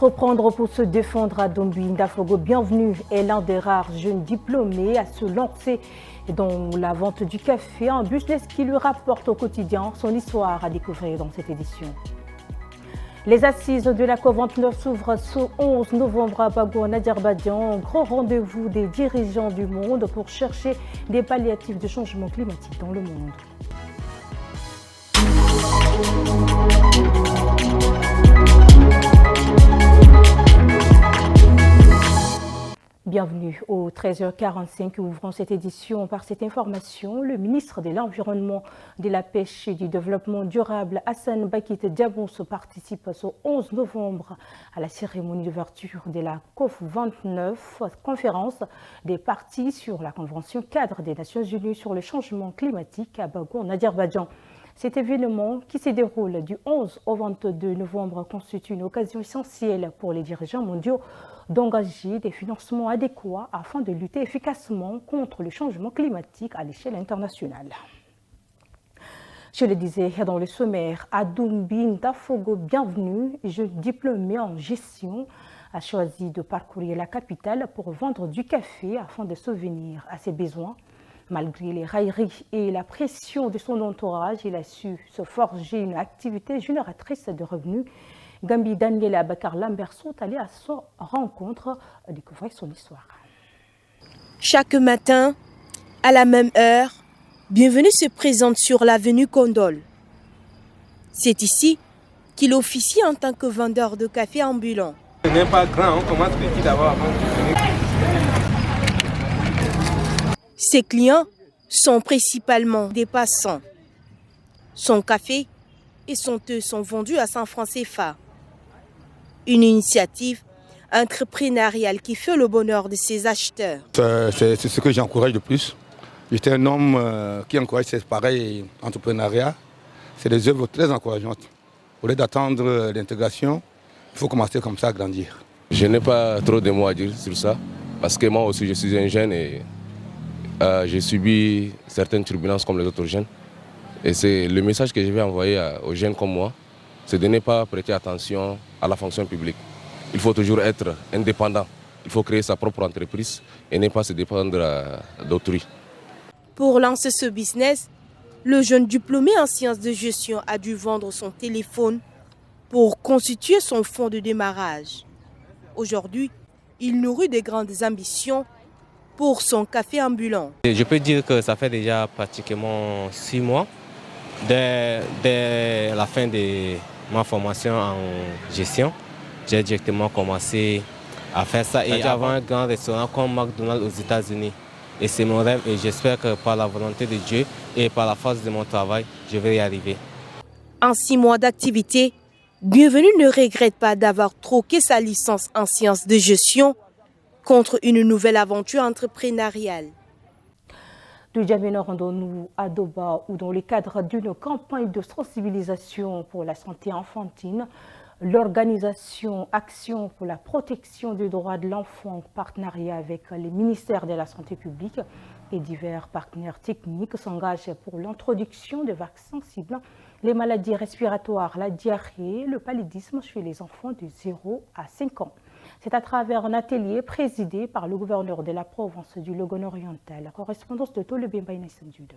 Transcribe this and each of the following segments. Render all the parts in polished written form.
Entreprendre pour se défendre à Dombi Ndafogo, bienvenue, est l'un des rares jeunes diplômés à se lancer dans la vente du café, un business qui lui rapporte au quotidien son histoire à découvrir dans cette édition. Les assises de la COP29 s'ouvrent ce 11 novembre à Bago en Azerbaïdjan, un grand rendez-vous des dirigeants du monde pour chercher des palliatifs de changement climatique dans le monde. Bienvenue au 13h45, ouvrons cette édition par cette information. Le ministre de l'Environnement, de la Pêche et du Développement durable, Hassan Bakit Diabous, participe ce 11 novembre à la cérémonie d'ouverture de la COP29, conférence des parties sur la Convention cadre des Nations Unies sur le changement climatique à Bakou en Azerbaïdjan. Cet événement, qui se déroule du 11 au 22 novembre, constitue une occasion essentielle pour les dirigeants mondiaux d'engager des financements adéquats afin de lutter efficacement contre le changement climatique à l'échelle internationale. Je le disais dans le sommaire, Adoumbi Ndafogo, bienvenue, jeune diplômé en gestion, a choisi de parcourir la capitale pour vendre du café afin de subvenir à ses besoins. Malgré les railleries et la pression de son entourage, il a su se forger une activité génératrice de revenus. Gambi Daniela Bakar Lambert sont allés à son rencontre découvrir son histoire. Chaque matin, à la même heure, Bienvenue se présente sur l'avenue Condol. C'est ici qu'il officie en tant que vendeur de café ambulant. Ce n'est pas grand, on commence petit d'abord. Ses clients sont principalement des passants. Son café et son thé sont vendus à 100 francs CFA. Une initiative entrepreneuriale qui fait le bonheur de ses acheteurs. C'est ce que j'encourage le plus. J'étais un homme qui encourage ce pareil entrepreneuriat. C'est des œuvres très encourageantes. Au lieu d'attendre l'intégration, il faut commencer comme ça à grandir. Je n'ai pas trop de mots à dire sur ça, parce que moi aussi je suis un jeune et j'ai subi certaines turbulences comme les autres jeunes. Et c'est le message que je vais envoyer aux jeunes comme moi, c'est de ne pas prêter attention à la fonction publique. Il faut toujours être indépendant. Il faut créer sa propre entreprise et ne pas se dépendre d'autrui. Pour lancer ce business, le jeune diplômé en sciences de gestion a dû vendre son téléphone pour constituer son fonds de démarrage. Aujourd'hui, il nourrit de grandes ambitions pour son café ambulant. Je peux dire que ça fait déjà pratiquement 6 mois. Dès la fin de ma formation en gestion, j'ai directement commencé à faire ça et avoir un grand restaurant comme McDonald's aux États-Unis. Et c'est mon rêve et j'espère que par la volonté de Dieu et par la force de mon travail, je vais y arriver. En 6 mois d'activité, Bienvenue ne regrette pas d'avoir troqué sa licence en sciences de gestion contre une nouvelle aventure entrepreneuriale. De Djamena rendons-nous à Doba où dans le cadre d'une campagne de sensibilisation pour la santé infantile, l'organisation Action pour la protection des droits de l'enfant en partenariat avec les ministères de la Santé publique et divers partenaires techniques s'engage pour l'introduction de vaccins ciblant les maladies respiratoires, la diarrhée et le paludisme chez les enfants de 0 à 5 ans. C'est à travers un atelier présidé par le gouverneur de la province du Logone oriental. La correspondance de Tolebemba Inès Ndioude.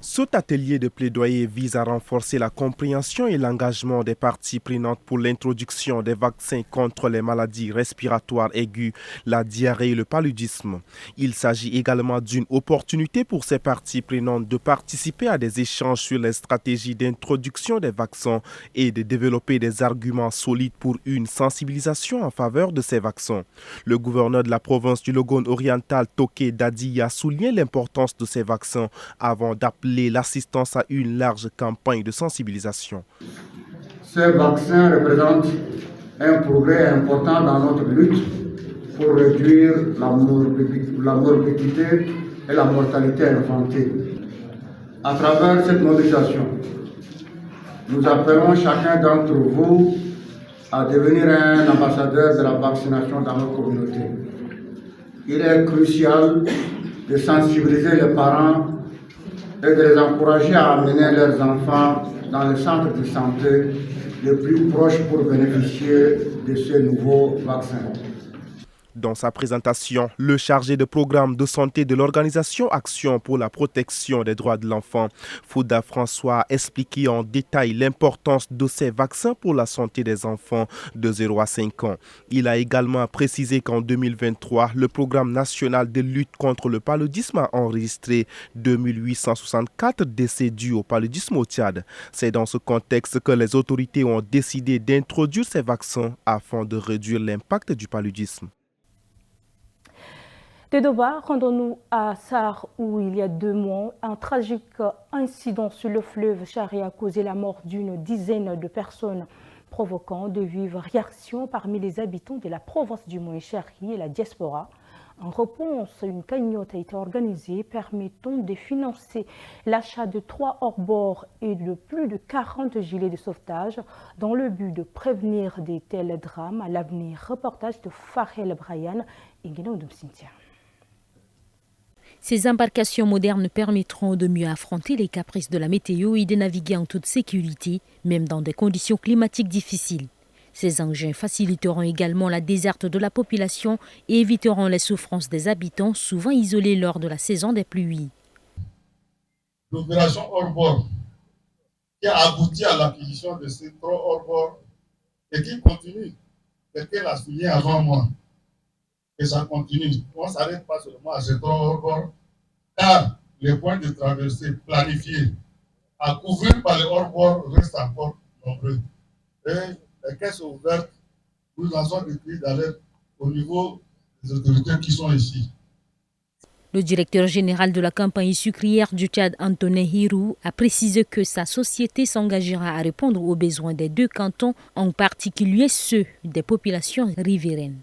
Cet atelier de plaidoyer vise à renforcer la compréhension et l'engagement des parties prenantes pour l'introduction des vaccins contre les maladies respiratoires aiguës, la diarrhée et le paludisme. Il s'agit également d'une opportunité pour ces parties prenantes de participer à des échanges sur les stratégies d'introduction des vaccins et de développer des arguments solides pour une sensibilisation en faveur de ces vaccins. Le gouverneur de la province du Logone oriental, Toké Dadi, a souligné l'importance de ces vaccins avant d'appeler l'assistance à une large campagne de sensibilisation. Ces vaccins représentent un progrès important dans notre lutte pour réduire la morbidité et la mortalité infantile. À travers cette mobilisation, nous appelons chacun d'entre vous à devenir un ambassadeur de la vaccination dans nos communautés. Il est crucial de sensibiliser les parents et de les encourager à amener leurs enfants dans les centres de santé les plus proches pour bénéficier de ce nouveau vaccin. Dans sa présentation, le chargé de programme de santé de l'organisation Action pour la protection des droits de l'enfant, Fouda François, a expliqué en détail l'importance de ces vaccins pour la santé des enfants de 0 à 5 ans. Il a également précisé qu'en 2023, le programme national de lutte contre le paludisme a enregistré 2864 décès dus au paludisme au Tchad. C'est dans ce contexte que les autorités ont décidé d'introduire ces vaccins afin de réduire l'impact du paludisme. De Doba, rendons-nous à Sar où il y a 2 mois, un tragique incident sur le fleuve Chari a causé la mort d'une dizaine de personnes, provoquant de vives réactions parmi les habitants de la province du Mont-Chari et la diaspora. En réponse, une cagnotte a été organisée permettant de financer l'achat de 3 hors-bords et de plus de 40 gilets de sauvetage dans le but de prévenir des tels drames à l'avenir. Reportage de Farhel Brian et Guénaoudou Cynthia. Ces embarcations modernes permettront de mieux affronter les caprices de la météo et de naviguer en toute sécurité, même dans des conditions climatiques difficiles. Ces engins faciliteront également la déserte de la population et éviteront les souffrances des habitants, souvent isolés lors de la saison des pluies. L'opération hors-bord qui a abouti à l'acquisition de ces 3 hors-bord et qui continue, quelqu'un l'a souligné avant moi. Et ça continue. On ne s'arrête pas seulement à ces 3 hors-bord, car les points de traversée planifiés à couvrir par les hors-bord restent encore nombreux. Et les caisses sont ouvertes, nous lançons des cris d'alerte au niveau des autorités qui sont ici. Le directeur général de la campagne sucrière du Tchad, Antonin Hirou, a précisé que sa société s'engagera à répondre aux besoins des 2 cantons, en particulier ceux des populations riveraines.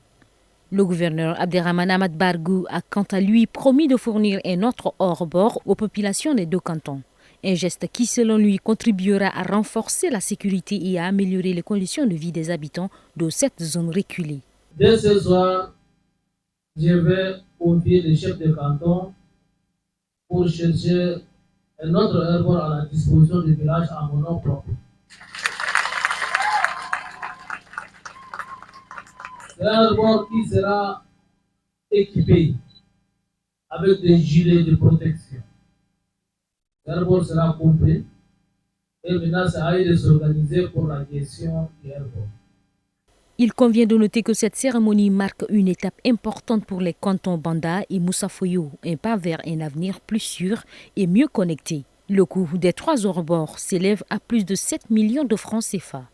Le gouverneur Abderrahmane Ahmad Bargou a quant à lui promis de fournir un autre hors-bord aux populations des 2 cantons. Un geste qui, selon lui, contribuera à renforcer la sécurité et à améliorer les conditions de vie des habitants de cette zone reculée. Dès ce soir, je vais convier les chefs de canton pour chercher un autre hors-bord à la disposition du village à mon nom propre. C'est un hors-bord qui sera équipé avec des gilets de protection. L'hors-bord sera complet et maintenant c'est à eux de s'organiser pour la gestion du hors-bord. Il convient de noter que cette cérémonie marque une étape importante pour les cantons Banda et Moussafoyo, un pas vers un avenir plus sûr et mieux connecté. Le coût des 3 hors-bords s'élève à plus de 7 millions de francs CFA.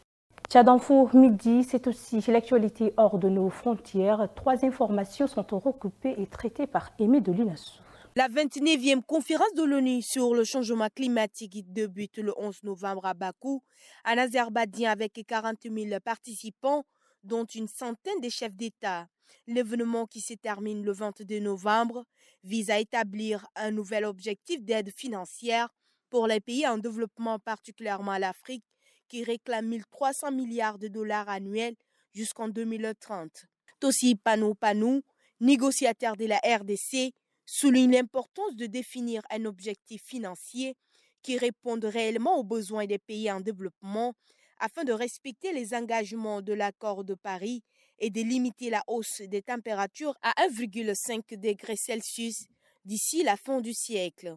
Tchad Info midi, c'est aussi l'actualité hors de nos frontières. 3 informations sont recoupées et traitées par Aimé de Linassou. La 29e conférence de l'ONU sur le changement climatique débute le 11 novembre à Bakou, en Azerbaïdjan, avec 40 000 participants, dont une centaine de chefs d'État. L'événement, qui se termine le 22 novembre, vise à établir un nouvel objectif d'aide financière pour les pays en développement, particulièrement l'Afrique, qui réclame 1 300 milliards de dollars annuels jusqu'en 2030. Tossi Panou, négociateur de la RDC, souligne l'importance de définir un objectif financier qui réponde réellement aux besoins des pays en développement afin de respecter les engagements de l'accord de Paris et de limiter la hausse des températures à 1,5 degré Celsius d'ici la fin du siècle.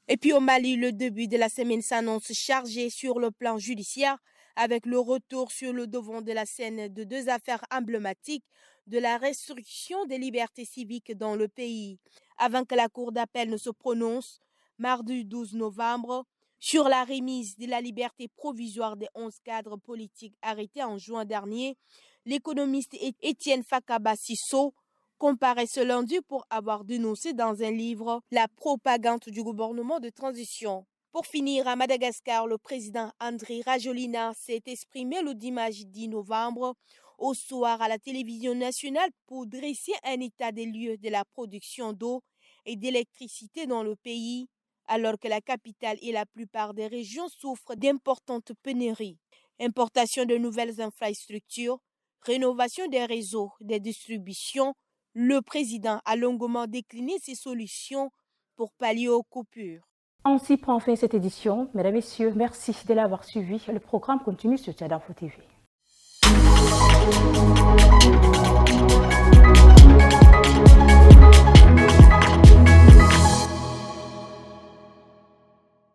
Et puis au Mali, le début de la semaine s'annonce chargé sur le plan judiciaire avec le retour sur le devant de la scène de 2 affaires emblématiques de la restriction des libertés civiques dans le pays. Avant que la Cour d'appel ne se prononce, mardi 12 novembre, sur la remise de la liberté provisoire des 11 cadres politiques arrêtés en juin dernier, l'économiste Étienne Fakaba Sissoko comparaît ce lundi pour avoir dénoncé dans un livre la propagande du gouvernement de transition. Pour finir, à Madagascar, le président Andry Rajoelina s'est exprimé le dimanche 10 novembre au soir à la télévision nationale pour dresser un état des lieux de la production d'eau et d'électricité dans le pays, alors que la capitale et la plupart des régions souffrent d'importantes pénuries. Importation de nouvelles infrastructures, rénovation des réseaux de distribution, le président a longuement décliné ces solutions pour pallier aux coupures. Ainsi prend fin cette édition. Mesdames, Messieurs, merci de l'avoir suivi. Le programme continue sur Tchad Info TV.